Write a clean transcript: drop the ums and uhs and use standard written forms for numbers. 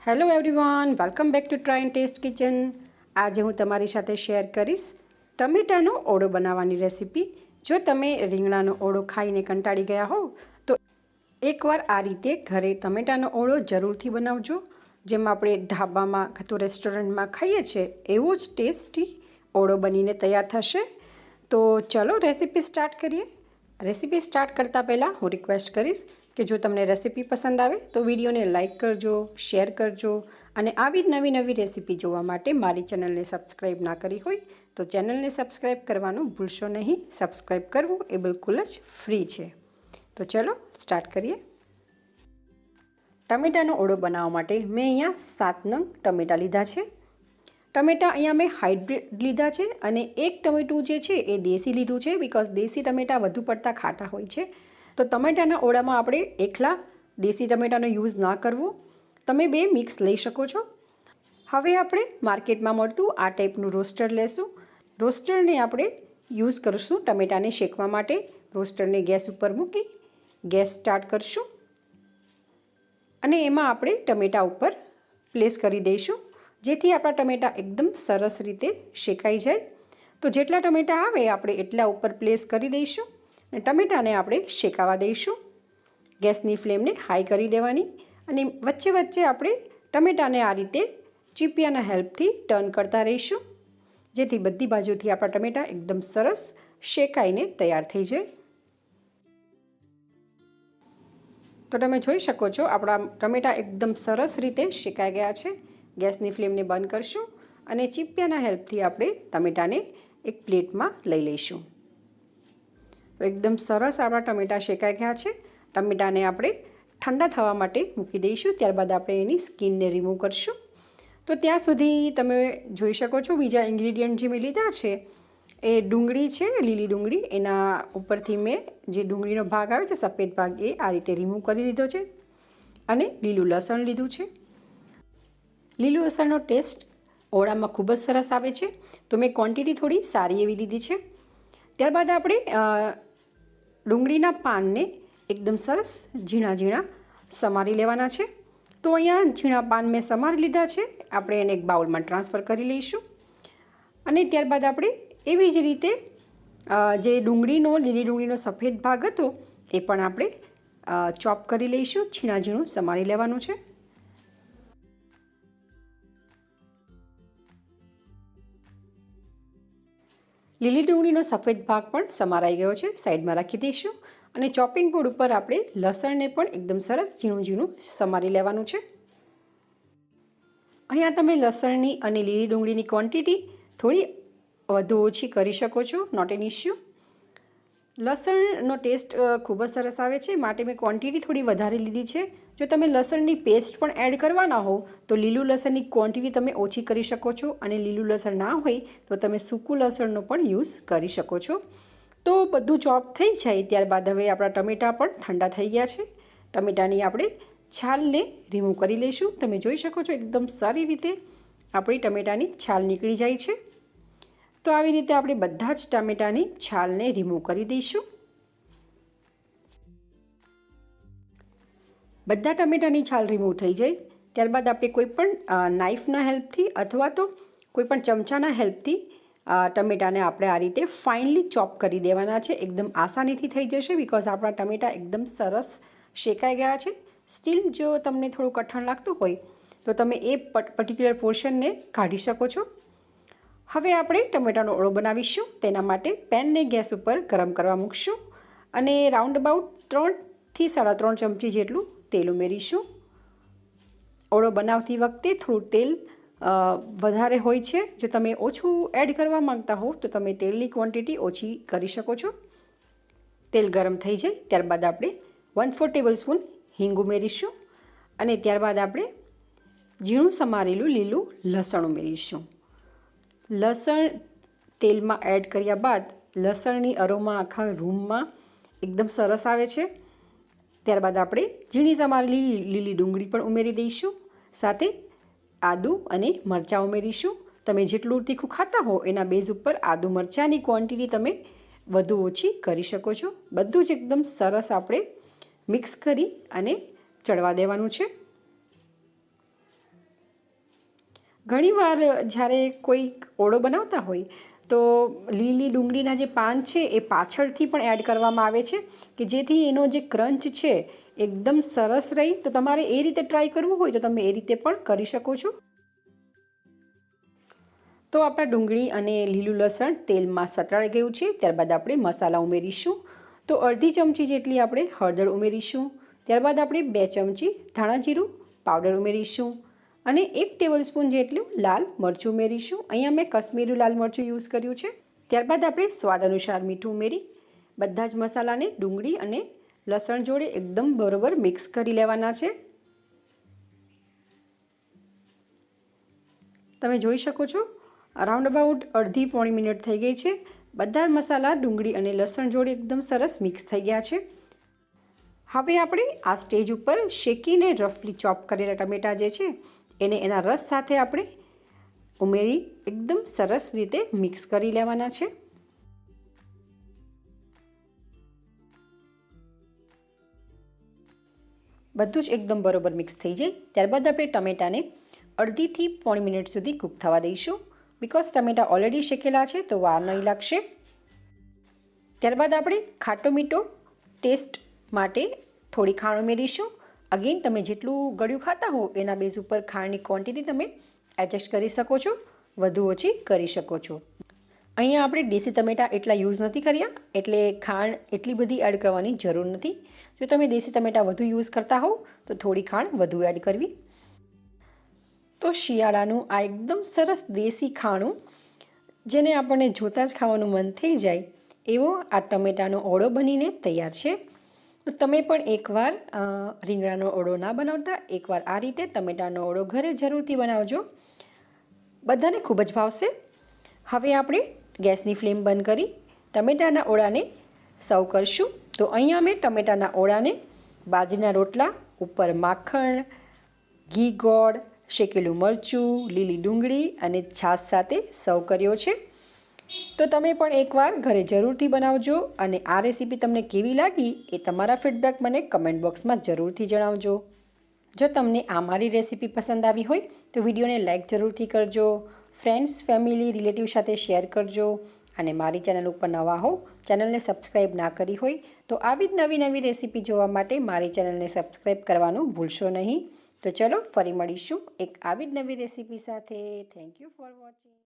Hello everyone, welcome back to try and test kitchen. આજે હું તમારી સાથે શેર કરીશ ટમેટાનો ઓળો બનાવવાની રેસીપી. જો તમે રીંગણાનો ઓળો ખાઈને કંટાળી ગયા હોવ તો એકવાર આ રીતે ઘરે ટમેટાનો ઓળો જરૂરથી બનાવજો. જેમ આપણે ઢાબામાં અથવા રેસ્ટોરન્ટમાં ખાઈએ છીએ એવો જ ટેસ્ટી ઓળો બનીને તૈયાર થશે. તો ચલો રેસીપી સ્ટાર્ટ કરીએ. રેસીપી સ્ટાર્ટ કરતાં પહેલાં હું રિક્વેસ્ટ કરીશ કે જો તમને રેસીપી પસંદ આવે તો વિડીયોને લાઇક કરજો, શેર કરજો અને આવી જ નવી રેસીપી જોવા માટે મારી ચેનલને સબસ્ક્રાઈબ ના કરી હોય તો ચેનલને સબસ્ક્રાઈબ કરવાનું ભૂલશો નહીં. સબસ્ક્રાઈબ કરવું એ બિલકુલ જ ફ્રી છે. તો ચલો સ્ટાર્ટ કરીએ. ટમેટાનો ઓળો બનાવવા માટે મેં અહીંયા 7 નંગ ટમેટાં લીધા છે. ટમેટાં અહીંયા મેં હાઇબ્રિડ લીધા છે અને એક ટમેટું જે છે એ દેશી લીધું છે, બિકોઝ દેશી ટમેટાં વધુ પડતા ખાટા હોય છે. તો ટમેટાના ઓળામાં આપણે એકલા દેશી ટમેટાનો યુઝ ના કરવો, તમે બે મિક્સ લઈ શકો છો. હવે આપણે માર્કેટમાં મળતું આ ટાઈપનું રોસ્ટર લેશું. રોસ્ટરને આપણે યુઝ કરીશું ટમેટાને શેકવા માટે. રોસ્ટરને ગેસ ઉપર મૂકી ગેસ સ્ટાર્ટ કરશું અને એમાં આપણે ટમેટા ઉપર પ્લેસ કરી દઈશું, જેથી આપણા ટમેટાં એકદમ સરસ રીતે શેકાઈ જાય. તો જેટલા ટમેટાં આવે આપણે એટલા ઉપર પ્લેસ કરી દઈશું અને ટમેટાને આપણે શેકાવા દઈશું. ગેસની ફ્લેમને હાઈ કરી દેવાની અને વચ્ચે વચ્ચે આપણે ટમેટાને આ રીતે ચીપિયાના હેલ્પથી ટર્ન કરતા રહીશું, જેથી બધી બાજુથી આપણા ટમેટાં એકદમ સરસ શેકાઈને તૈયાર થઈ જાય. તો તમે જોઈ શકો છો આપણા ટમેટાં એકદમ સરસ રીતે શેકાઈ ગયા છે. ગેસની ફ્લેમને બંધ કરશું અને ચીપિયાના હેલ્પથી આપણે ટમેટાને એક પ્લેટમાં લઈ લઈશું. તો એકદમ સરસ આપણા ટમેટાં શેકાઈ ગયા છે. ટમેટાને આપણે ઠંડા થવા માટે મૂકી દઈશું. ત્યારબાદ આપણે એની સ્કિનને રિમૂવ કરશું. તો ત્યાં સુધી તમે જોઈ શકો છો બીજા ઇન્ગ્રીડિયન્ટ જે મેં લીધા છે એ ડુંગળી છે, લીલી ડુંગળી. એના ઉપરથી મેં જે ડુંગળીનો ભાગ આવે છે સફેદ ભાગ એ આ રીતે રિમૂવ કરી લીધો છે અને લીલું લસણ લીધું છે. લીલું લસણનો ટેસ્ટ ઓળામાં ખૂબ જ સરસ આવે છે, તો મેં ક્વોન્ટિટી થોડી સારી એવી લીધી છે. ત્યારબાદ આપણે ડુંગળીના પાનને એકદમ સરસ ઝીણા ઝીણા સમારી લેવાના છે. તો અહીંયા ઝીણા પાન મેં સમારી લીધા છે. આપણે એને એક બાઉલમાં ટ્રાન્સફર કરી લઈશું અને ત્યારબાદ આપણે એવી જ રીતે જે લીલી ડુંગળીનો સફેદ ભાગ હતો એ પણ આપણે ચોપ કરી લઈશું. ઝીણા ઝીણું સમારી લેવાનું છે. લીલી ડુંગળીનો સફેદ ભાગ પણ સમારાઈ ગયો છે, સાઈડમાં રાખી દઈશું અને ચોપિંગ બોર્ડ ઉપર આપણે લસણને પણ એકદમ સરસ ઝીણું ઝીણું સમારી લેવાનું છે. અહીંયા તમે લસણની અને લીલી ડુંગળીની ક્વોન્ટિટી થોડી વધુ ઓછી કરી શકો છો, નોટ એન ઇશ્યુ. લસણનો ટેસ્ટ ખૂબ જ સરસ આવે છે, માટે મેં ક્વોન્ટિટી થોડી વધારે લીધી છે. જો તમે લસણની પેસ્ટ પણ એડ કરવાના હો તો લીલું લસણની ક્વોન્ટિટી તમે ઓછી કરી શકો છો અને લીલું લસણ ના હોય તો તમે સૂકું લસણનો પણ યુઝ કરી શકો છો. તો બધું ચોપ થઈ જાય ત્યારબાદ હવે આપણા ટમેટાં પણ ઠંડા થઈ ગયા છે. ટમેટાની આપણે છાલને રિમૂવ કરી લઈશું. તમે જોઈ શકો છો એકદમ સારી રીતે આપણી ટમેટાની છાલ નીકળી જાય છે. તો આવી રીતે આપણે બધા જ ટામેટાની છાલને રિમૂવ કરી દઈશું. બધા ટામેટાની છાલ રિમૂવ થઈ જાય ત્યારબાદ આપણે કોઈપણ નાઇફના હેલ્પથી અથવા તો કોઈપણ ચમચાના હેલ્પથી ટમેટાને આપણે આ રીતે ફાઇનલી ચોપ કરી દેવાના છે. એકદમ આસાનીથી થઈ જશે, બિકોઝ આપણા ટમેટાં એકદમ સરસ શેકાઈ ગયા છે. સ્ટીલ જો તમને થોડું કઠણ લાગતું હોય તો તમે એ પર્ટિક્યુલર પોર્શનને કાઢી શકો છો. હવે આપણે ટમેટાનો ઓળો બનાવીશું. તેના માટે પેનને ગેસ ઉપર ગરમ કરવા મૂકશું અને રાઉન્ડ અબાઉટ 3 થી 3.5 ચમચી જેટલું તેલ ઉમેરીશું. ઓળો બનાવતી વખતે થોડું તેલ વધારે હોય છે. જો તમે ઓછું એડ કરવા માંગતા હો તો તમે તેલની ક્વોન્ટિટી ઓછી કરી શકો છો. તેલ ગરમ થઈ જાય ત્યારબાદ આપણે 1/4 ટેબલસ્પૂન હિંગ ઉમેરીશું અને ત્યારબાદ આપણે ઝીણું સમારેલું લીલું લસણ ઉમેરીશું. લસણ તેલમાં એડ કર્યા બાદ લસણની અરોમા આખા રૂમમાં એકદમ સરસ આવે છે. ત્યારબાદ આપણે ઝીણી સમારેલી લીલી ડુંગળી પણ ઉમેરી દઈશું. સાથે આદું અને મરચાં ઉમેરીશું. તમે જેટલું તીખું ખાતા હો એના બેઝ ઉપર આદુ મરચાંની ક્વોન્ટિટી તમે વધુ ઓછી કરી શકો છો. બધું જ એકદમ સરસ આપણે મિક્સ કરી અને ચડવા દેવાનું છે. ઘણીવાર જ્યારે કોઈક ઓળો બનાવતા હોય તો લીલી ડુંગળીના જે પાન છે એ પાછળથી પણ એડ કરવામાં આવે છે કે જેથી એનો જે ક્રંચ છે એકદમ સરસ રહી. તો તમારે એ રીતે ટ્રાય કરવું હોય તો તમે એ રીતે પણ કરી શકો છો. તો આપણા ડુંગળી અને લીલું લસણ તેલમાં સતળાઈ ગયું છે. ત્યારબાદ આપણે મસાલા ઉમેરીશું. તો અડધી ચમચી જેટલી આપણે હળદર ઉમેરીશું. ત્યારબાદ આપણે 2 ચમચી ધાણા જીરું પાવડર ઉમેરીશું અને 1 ટેબલસ્પૂન જેટલું લાલ મરચું ઉમેરીશું. અહીંયા મેં કશ્મીરી લાલ મરચું યુઝ કર્યું છે. ત્યારબાદ આપણે સ્વાદ અનુસાર મીઠું ઉમેરી બધા જ મસાલાને ડુંગળી અને લસણ જોડે એકદમ બરોબર મિક્સ કરી લેવાના છે. તમે જોઈ શકો છો અરાઉન્ડ અબાઉટ અડધી પોણી મિનિટ થઈ ગઈ છે. બધા મસાલા ડુંગળી અને લસણ જોડે એકદમ સરસ મિક્સ થઈ ગયા છે. હવે આપણે આ સ્ટેજ ઉપર શેકીને રફલી ચોપ કરેલા ટમેટા જે છે એને એના રસ સાથે આપણે ઉમેરી એકદમ સરસ રીતે મિક્સ કરી લેવાના છે. બધું જ એકદમ બરોબર મિક્સ થઈ જાય ત્યારબાદ આપણે ટમેટાને અડધીથી પોણી મિનિટ સુધી કૂક થવા દઈશું. બિકોઝ ટમેટા ઓલરેડી શેકેલા છે તો વાર નહીં લાગશે. ત્યારબાદ આપણે ખાટો મીઠો ટેસ્ટ માટે થોડી ખાંડ ઉમેરીશું. અગેન તમે જેટલું ગળ્યું ખાતા હો એના બેઝ ઉપર ખાંડની ક્વોન્ટિટી તમે એડજસ્ટ કરી શકો છો, વધુ ઓછી કરી શકો છો. અહીંયા આપણે દેશી ટમેટા એટલા યુઝ નથી કર્યા એટલે ખાંડ એટલી બધી એડ કરવાની જરૂર નથી. જો તમે દેશી ટમેટા વધુ યુઝ કરતા હો તો થોડી ખાંડ વધુ એડ કરવી. તો શિયાળાનું આ એકદમ સરસ દેશી ખાણું જેને આપણને જોતાં જ ખાવાનું મન થઈ જાય એવો આ ટમેટાનો ઓળો બનીને તૈયાર છે. તો તમે પણ એકવાર રીંગણાનો ઓળો ના બનાવતા એકવાર આ રીતે ટમેટાનો ઓળો ઘરે જરૂરથી બનાવજો. બધાને ખૂબ જ ભાવશે. હવે આપણે ગેસની ફ્લેમ બંધ કરી ટમેટાના ઓળાને સર્વ કરશું. તો અહીંયા મેં ટમેટાના ઓળાને બાજરીના રોટલા ઉપર માખણ, ઘી, ગોળ, શેકેલું મરચું, લીલી ડુંગળી અને છાશ સાથે સર્વ કર્યો છે. તો તમે પણ એકવાર ઘરે જરૂરથી બનાવજો અને આ રેસીપી તમને કેવી લાગી એ તમારા ફીડબેક મને કમેન્ટ બોક્સમાં જરૂરથી જણાવજો. જો તમને આ મારી રેસીપી પસંદ આવી હોય તો વિડીયોને લાઇક જરૂરથી કરજો, ફ્રેન્ડ્સ, ફેમિલી, રિલેટિવ સાથે શેર કરજો અને મારી ચેનલ ઉપર નવા હો, ચેનલને સબસ્ક્રાઈબ ના કરી હોય તો આવી જ નવી રેસીપી જોવા માટે મારી ચેનલને સબસ્ક્રાઈબ કરવાનું ભૂલશો નહીં. તો ચલો ફરી મળીશું એક આવી જ નવી રેસીપી સાથે. Thank you for watching.